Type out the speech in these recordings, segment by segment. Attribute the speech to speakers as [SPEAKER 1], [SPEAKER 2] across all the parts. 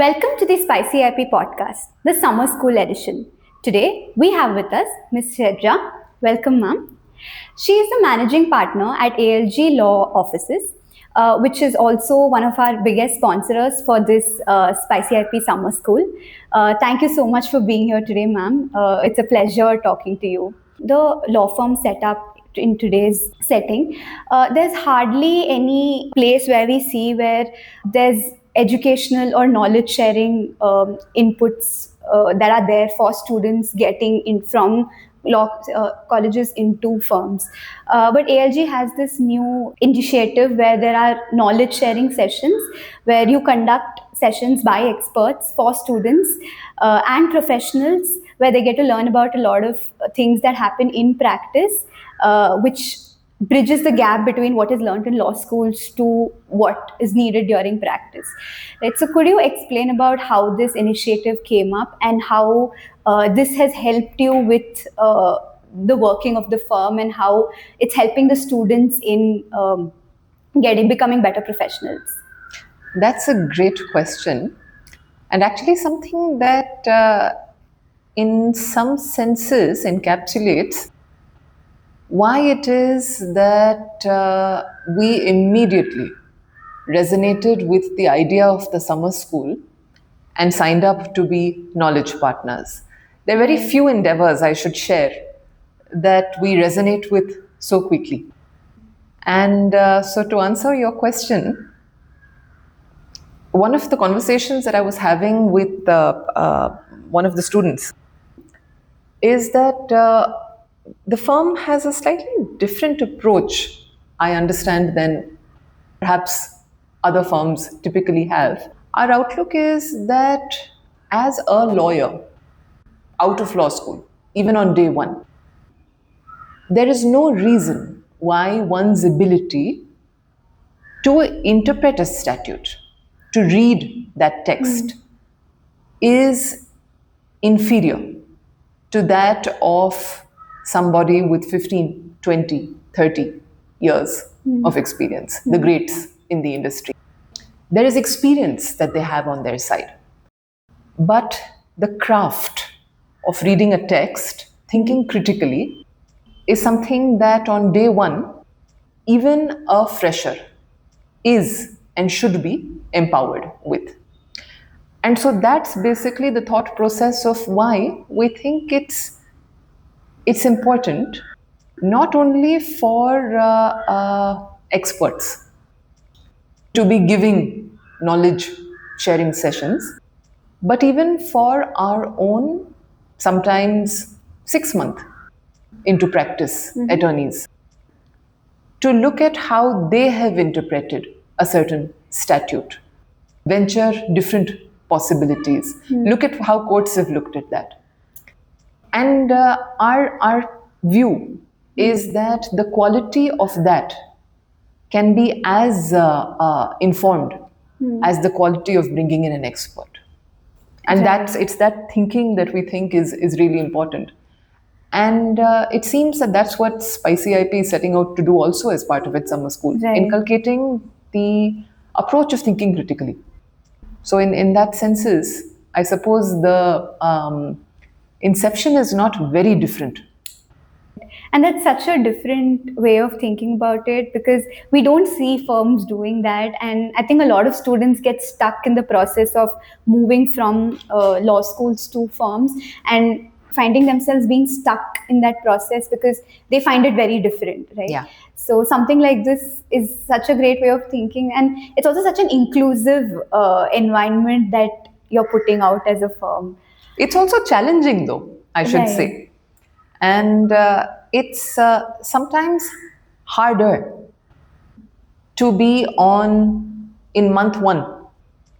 [SPEAKER 1] Welcome to the SpicyIP podcast, the summer school edition. Today we have with us Ms. Sheja. Welcome, ma'am. She is the managing partner at ALG Law Offices, which is also one of our biggest sponsors for this SpicyIP summer school. Thank you so much for being here today, ma'am. It's a pleasure talking to you. The law firm setup in today's setting, there's hardly any place where we see where there's educational or knowledge sharing inputs that are there for students getting in from law colleges into firms. But ALG has this new initiative where there are knowledge sharing sessions where you conduct sessions by experts for students and professionals where they get to learn about a lot of things that happen in practice, which bridges the gap between what is learned in law schools to what is needed during practice. Right, so could you explain about how this initiative came up and how this has helped you with the working of the firm and how it's helping the students in becoming better professionals?
[SPEAKER 2] That's a great question, and actually something that in some senses encapsulates why it is that we immediately resonated with the idea of the summer school and signed up to be knowledge partners. There are very few endeavors I should share that we resonate with so quickly. And so to answer your question, one of the conversations that I was having with one of the students is that the firm has a slightly different approach, I understand, than perhaps other firms typically have. Our outlook is that as a lawyer out of law school, even on day one, there is no reason why one's ability to interpret a statute, to read that text, is inferior to that of somebody with 15, 20, 30 years of experience, the greats in the industry. There is experience that they have on their side. But the craft of reading a text, thinking critically, is something that on day one, even a fresher is and should be empowered with. And so that's basically the thought process of why we think it's important not only for experts to be giving knowledge sharing sessions, but even for our own, sometimes 6-month into practice attorneys, to look at how they have interpreted a certain statute, venture different possibilities, look at how courts have looked at that. And our view is that the quality of that can be as informed as the quality of bringing in an expert. And it's that thinking that we think is really important. And it seems that that's what SpicyIP is setting out to do also as part of its summer school, inculcating the approach of thinking critically. So in that senses, I suppose the inception is not very different.
[SPEAKER 1] And that's such a different way of thinking about it because we don't see firms doing that. And I think a lot of students get stuck in the process of moving from law schools to firms and finding themselves being stuck in that process because they find it very different, right?
[SPEAKER 2] Yeah.
[SPEAKER 1] So something like this is such a great way of thinking. And it's also such an inclusive environment that you're putting out as a firm.
[SPEAKER 2] It's also challenging, though, I should say. And it's sometimes harder to be in month one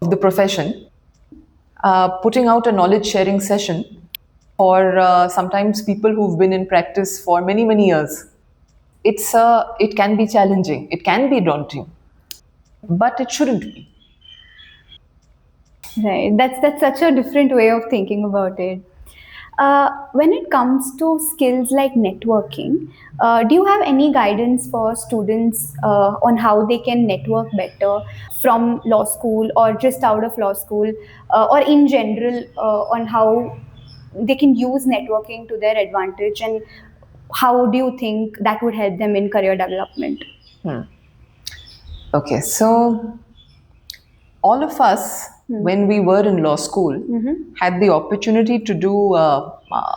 [SPEAKER 2] of the profession, putting out a knowledge sharing session for sometimes people who've been in practice for many, many years. It can be challenging, it can be daunting, but it shouldn't be.
[SPEAKER 1] Right, that's such a different way of thinking about it. When it comes to skills like networking, do you have any guidance for students on how they can network better from law school or just out of law school, or in general on how they can use networking to their advantage, and how do you think that would help them in career development?
[SPEAKER 2] Okay, so all of us, when we were in law school, had the opportunity to do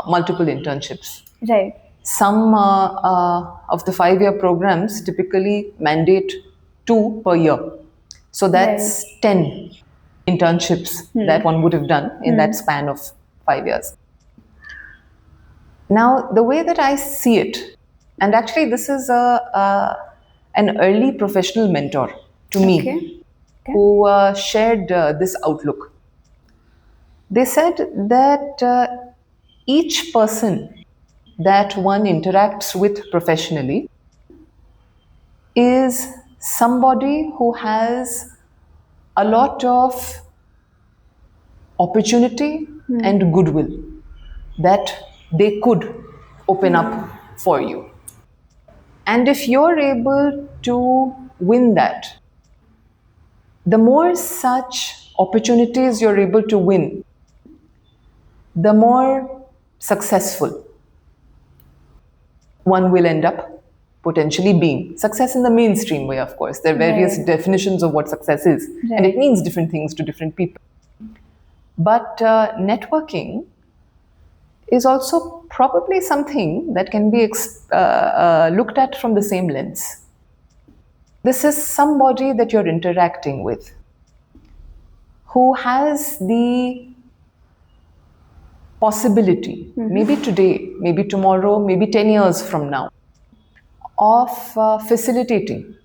[SPEAKER 2] multiple internships.
[SPEAKER 1] Right.
[SPEAKER 2] Some of the 5-year programs typically mandate 2 per year. So that's 10 internships that one would have done in that span of 5 years. Now, the way that I see it, and actually this is an early professional mentor to me, who shared this outlook. They said that each person that one interacts with professionally is somebody who has a lot of opportunity and goodwill that they could open up for you. And if you're able to win that, the more such opportunities you're able to win, the more successful one will end up potentially being. Success in the mainstream way, of course. There are various definitions of what success is, and it means different things to different people. But networking is also probably something that can be looked at from the same lens. This is somebody that you're interacting with who has the possibility, maybe today, maybe tomorrow, maybe 10 years from now, of facilitating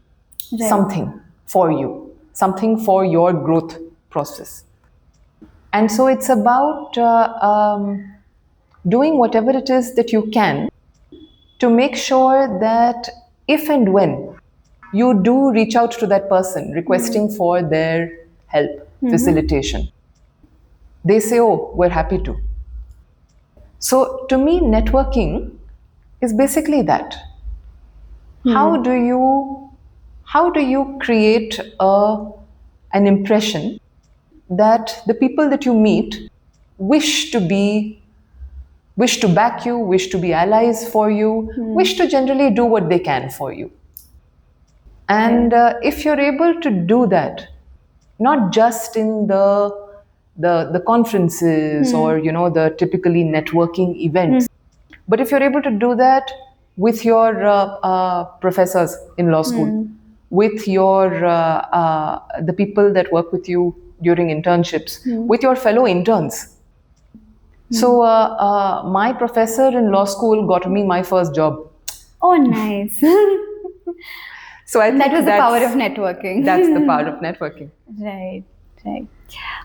[SPEAKER 2] something for you, something for your growth process. And so it's about doing whatever it is that you can to make sure that if and when you do reach out to that person requesting for their help, facilitation, they say, oh, we're happy to. So to me, networking is basically that. How do you create an impression that the people that you meet wish to back you, wish to be allies for you, wish to generally do what they can for you. And if you're able to do that, not just in the conferences or the typically networking events, but if you're able to do that with your professors in law school, with your the people that work with you during internships, with your fellow interns. So my professor in law school got me my first job.
[SPEAKER 1] Oh, nice.
[SPEAKER 2] So I think
[SPEAKER 1] that was the power of networking.
[SPEAKER 2] That's the power of networking.
[SPEAKER 1] Right.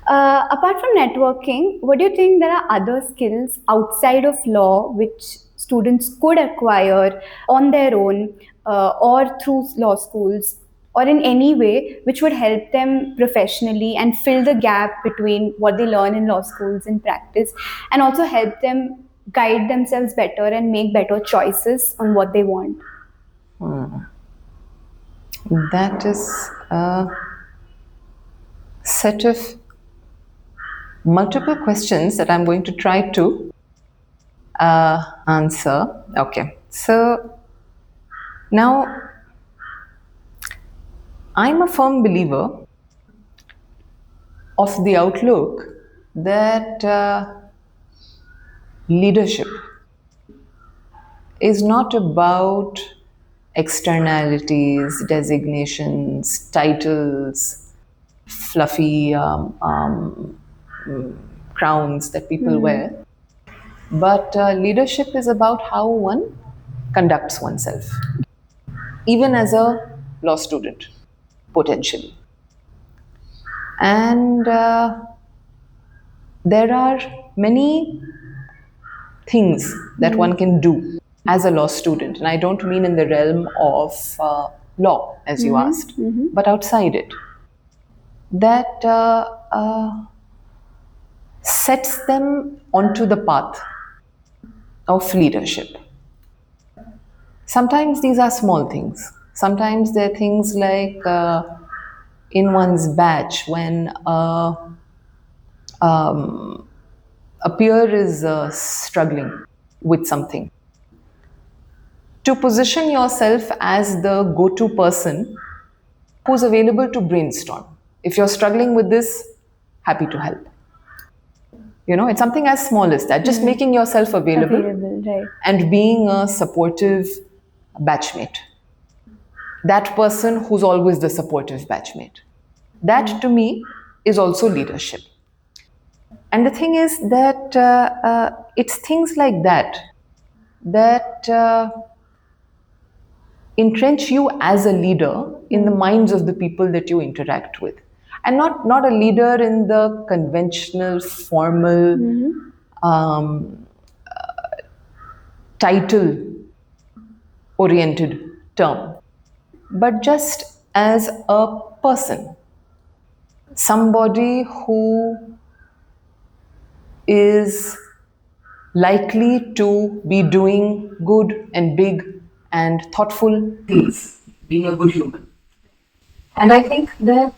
[SPEAKER 1] Apart from networking, what do you think there are other skills outside of law which students could acquire on their own or through law schools, or in any way which would help them professionally and fill the gap between what they learn in law schools in practice, and also help them guide themselves better and make better choices on what they want?
[SPEAKER 2] That is a set of multiple questions that I'm going to try to answer. Okay, so now I'm a firm believer of the outlook that leadership is not about externalities, designations, titles, fluffy crowns that people wear. But leadership is about how one conducts oneself, even as a law student, potentially. And there are many things that one can do as a law student. And I don't mean in the realm of law, as you asked, but outside it. That sets them onto the path of leadership. Sometimes these are small things. Sometimes they're things like in one's batch when a peer is struggling with something. To position yourself as the go-to person who's available to brainstorm. If you're struggling with this, happy to help. It's something as small as that. Just making yourself available
[SPEAKER 1] Right.
[SPEAKER 2] and being a supportive batchmate. That person who's always the supportive batchmate. That to me is also leadership. And the thing is that it's things like that entrench you as a leader in the minds of the people that you interact with. And not a leader in the conventional, formal, title-oriented term, but just as a person. Somebody who is likely to be doing good and big and thoughtful things, being a good human. And I think that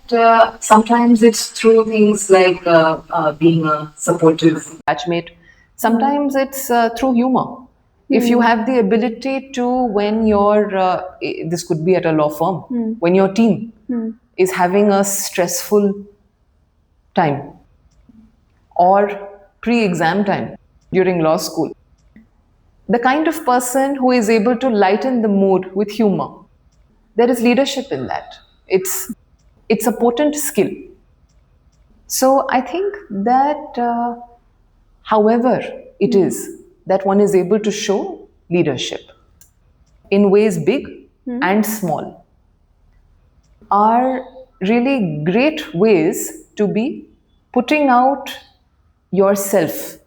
[SPEAKER 2] sometimes it's through things like being a supportive batchmate. Sometimes it's through humor. If you have the ability to, when this could be at a law firm, when your team is having a stressful time or pre-exam time during law school, the kind of person who is able to lighten the mood with humor, there is leadership in that. It's a potent skill. So I think that however it is that one is able to show leadership in ways big and small are really great ways to be putting out yourself,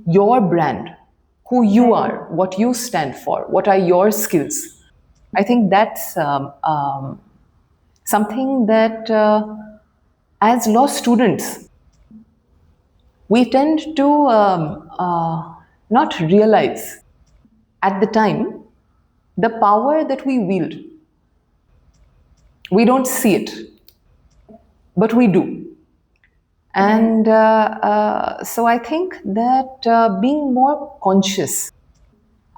[SPEAKER 2] your brand, who you are, what you stand for, what are your skills. I think that's something that as law students, we tend to not realize at the time the power that we wield. We don't see it, but we do. And so I think that being more conscious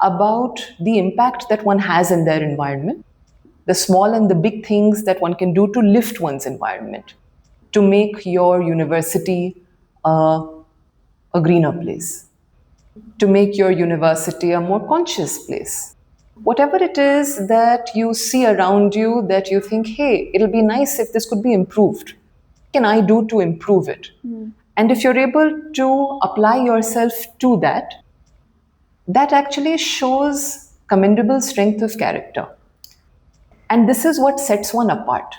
[SPEAKER 2] about the impact that one has in their environment, the small and the big things that one can do to lift one's environment, to make your university a greener place, to make your university a more conscious place. Whatever it is that you see around you that you think, hey, it'll be nice if this could be improved. What can I do to improve it? And if you're able to apply yourself to that, that actually shows commendable strength of character. And this is what sets one apart.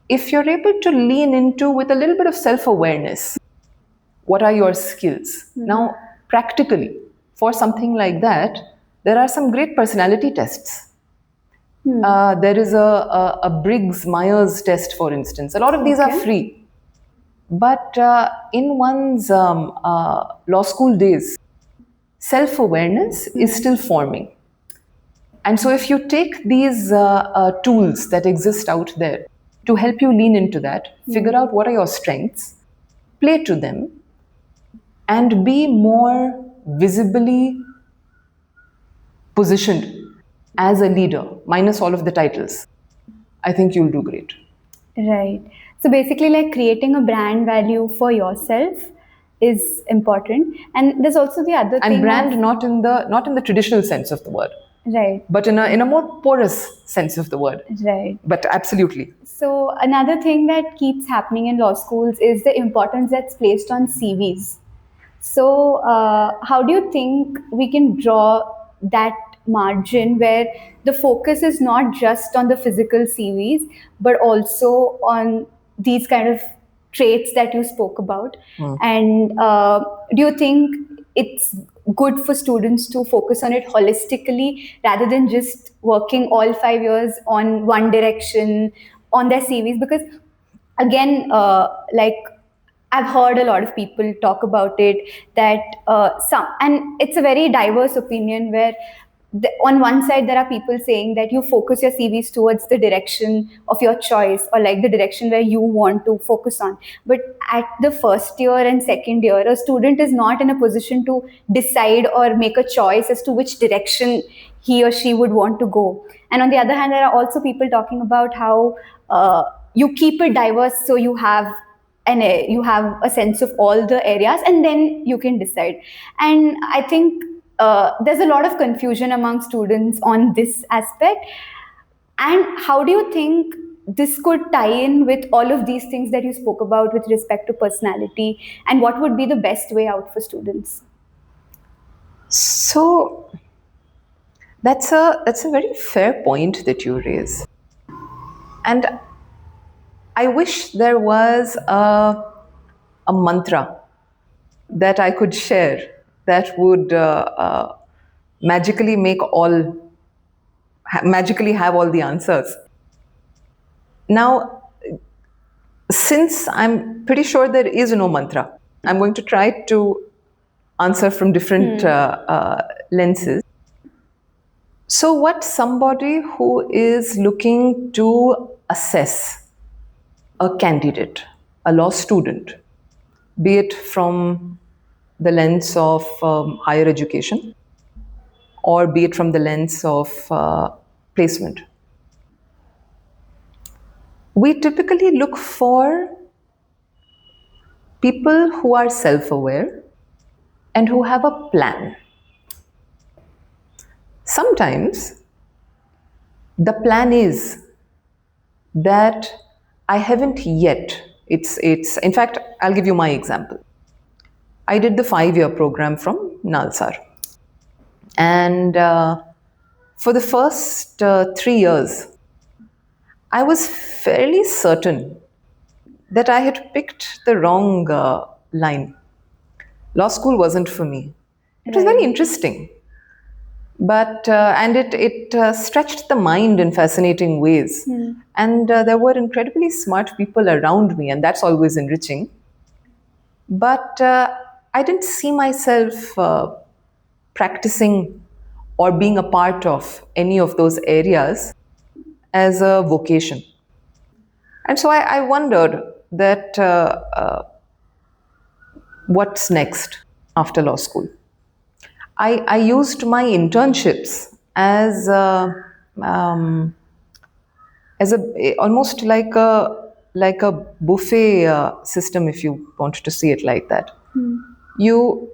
[SPEAKER 2] If you're able to lean into, with a little bit of self-awareness, what are your skills? Now, practically, for something like that, there are some great personality tests. There is a Briggs-Myers test, for instance. A lot of these are free. But in one's law school days, self-awareness is still forming. And so if you take these tools that exist out there to help you lean into that, figure out what are your strengths, play to them, and be more visibly positioned as a leader, minus all of the titles, I think you'll do great.
[SPEAKER 1] Right. So basically, like, creating a brand value for yourself is important. And there's also the other thing.
[SPEAKER 2] And brand not in the traditional sense of the word.
[SPEAKER 1] Right.
[SPEAKER 2] But in a more porous sense of the word.
[SPEAKER 1] Right.
[SPEAKER 2] But absolutely.
[SPEAKER 1] So another thing that keeps happening in law schools is the importance that's placed on CVs. So how do you think we can draw that margin where the focus is not just on the physical CVs, but also on these kind of traits that you spoke about? And do you think it's good for students to focus on it holistically rather than just working all 5 years on one direction on their CVs? Because again, like, I've heard a lot of people talk about it, that and it's a very diverse opinion where on one side there are people saying that you focus your CVs towards the direction of your choice, or like the direction where you want to focus on. But at the first year and second year, a student is not in a position to decide or make a choice as to which direction he or she would want to go. And on the other hand, there are also people talking about how you keep it diverse, so you have a sense of all the areas, and then you can decide. And I think there's a lot of confusion among students on this aspect. And how do you think this could tie in with all of these things that you spoke about with respect to personality, and what would be the best way out for students?
[SPEAKER 2] So that's a very fair point that you raise. And I wish there was a mantra that I could share that would magically magically have all the answers. Now, since I'm pretty sure there is no mantra, I'm going to try to answer from different lenses. So, what somebody who is looking to assess a candidate, a law student, be it from the lens of higher education or be it from the lens of placement, we typically look for people who are self-aware and who have a plan. Sometimes the plan is that I haven't yet. It's in fact, I'll give you my example. I did the 5-year program from Nalsar. And for the first 3 years, I was fairly certain that I had picked the wrong line. Law school wasn't for me. It was very interesting. But and it stretched the mind in fascinating ways, and there were incredibly smart people around me, and that's always enriching. But I didn't see myself practicing or being a part of any of those areas as a vocation, and so I wondered that what's next after law school. I used my internships as almost like a buffet system, if you want to see it like that. You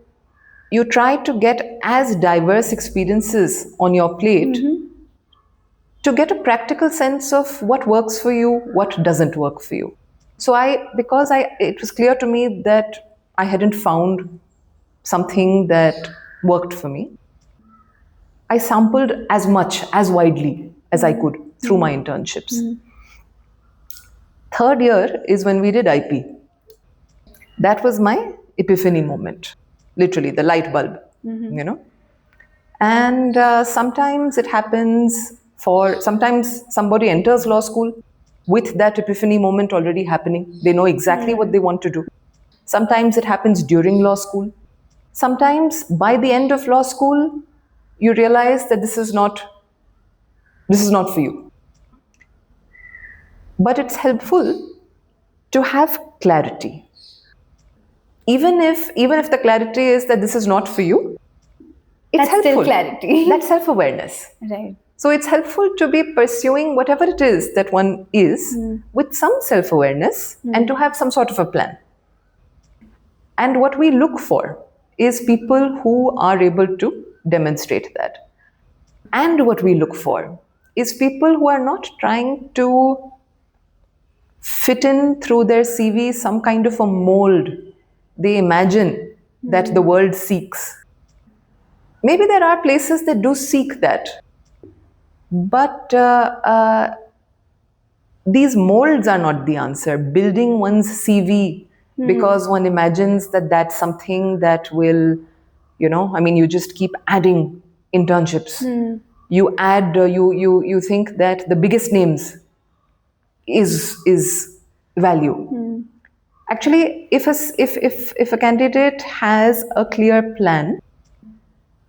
[SPEAKER 2] try to get as diverse experiences on your plate to get a practical sense of what works for you, what doesn't work for you. So it was clear to me that I hadn't found something that worked for me. I sampled as widely as I could through my internships. Third year is when we did IP. That was my epiphany moment, literally the light bulb, And sometimes it happens sometimes somebody enters law school with that epiphany moment already happening. They know exactly what they want to do. Sometimes it happens during law school. Sometimes by the end of law school, you realize that this is not for you. But it's helpful to have clarity. Even if the clarity is that this is not for you, it's helpful.
[SPEAKER 1] Still clarity.
[SPEAKER 2] That's self-awareness.
[SPEAKER 1] Right.
[SPEAKER 2] So it's helpful to be pursuing whatever it is that one is with some self-awareness and to have some sort of a plan. And what we look for is people who are able to demonstrate that. And what we look for is people who are not trying to fit in through their CV some kind of a mold they imagine that the world seeks. Maybe there are places that do seek that. But these molds are not the answer. Building one's CV because one imagines that that's something that will, you just keep adding internships. You add, you think that the biggest names is value. Actually, if a candidate has a clear plan,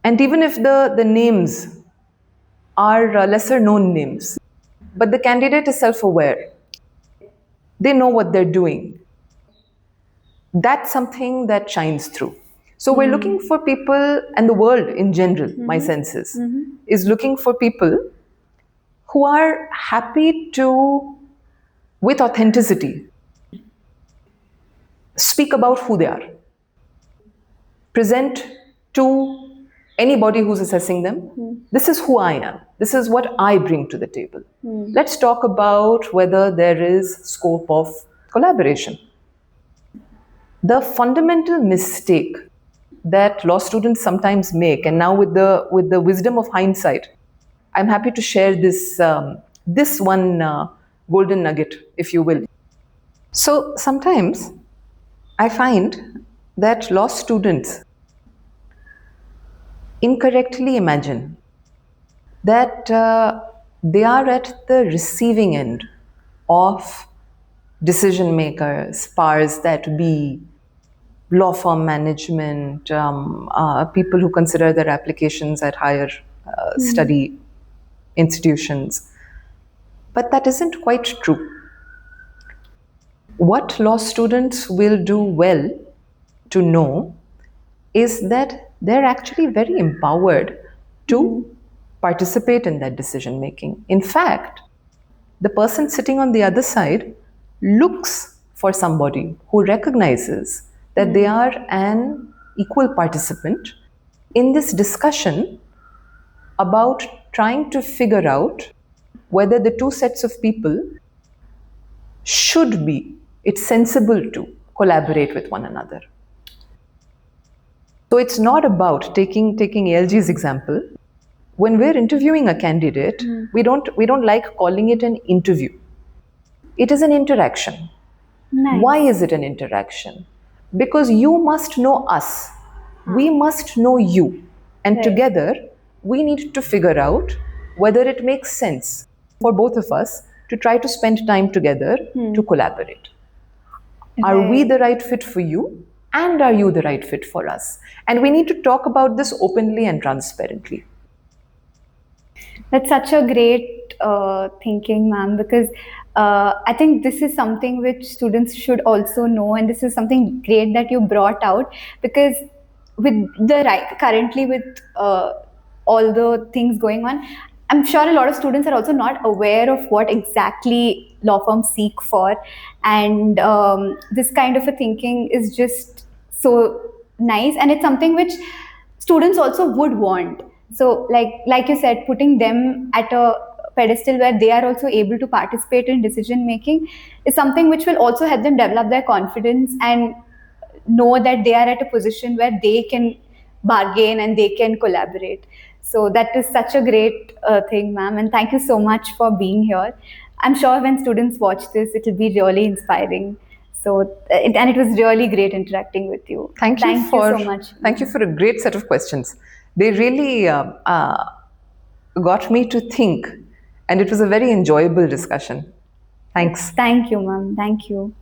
[SPEAKER 2] and even if the names are lesser known names, but the candidate is self aware, they know what they're doing, that's something that shines through. So we're looking for people, and the world in general, my sense is looking for people who are happy to, with authenticity, speak about who they are, present to anybody who's assessing them, this is who I am, this is what I bring to the table. Let's talk about whether there is scope of collaboration. The fundamental mistake that law students sometimes make, and now with the wisdom of hindsight, I'm happy to share this one golden nugget, if you will. So sometimes I find that law students incorrectly imagine that they are at the receiving end of decision makers, powers that be, law firm management, people who consider their applications at higher study institutions. But that isn't quite true. What law students will do well to know is that they're actually very empowered to participate in that decision making. In fact, the person sitting on the other side looks for somebody who recognizes that they are an equal participant in this discussion about trying to figure out whether the two sets of people should be, it's sensible to collaborate with one another. So it's not about taking ALG's example. When we're interviewing a candidate, we don't like calling it an interview. It is an interaction.
[SPEAKER 1] Nice.
[SPEAKER 2] Why is it an interaction? Because you must know us. We must know you. And
[SPEAKER 1] Right.
[SPEAKER 2] together, we need to figure out whether it makes sense for both of us to try to spend time together to collaborate. Are we the right fit for you? And are you the right fit for us? And we need to talk about this openly and transparently.
[SPEAKER 1] That's such a great thinking, ma'am, because I think this is something which students should also know, and this is something great that you brought out, because with currently with all the things going on, I'm sure a lot of students are also not aware of what exactly law firms seek for, and this kind of a thinking is just so nice, and it's something which students also would want. So like you said, putting them at a pedestal where they are also able to participate in decision making is something which will also help them develop their confidence and know that they are at a position where they can bargain and they can collaborate. So that is such a great thing, ma'am, and thank you so much for being here. I'm sure when students watch this, it will be really inspiring. So and it was really great interacting with you.
[SPEAKER 2] Thank you
[SPEAKER 1] so much.
[SPEAKER 2] Thank you for a great set of questions. They really got me to think, and it was a very enjoyable discussion. Thanks.
[SPEAKER 1] Thank you, ma'am. Thank you.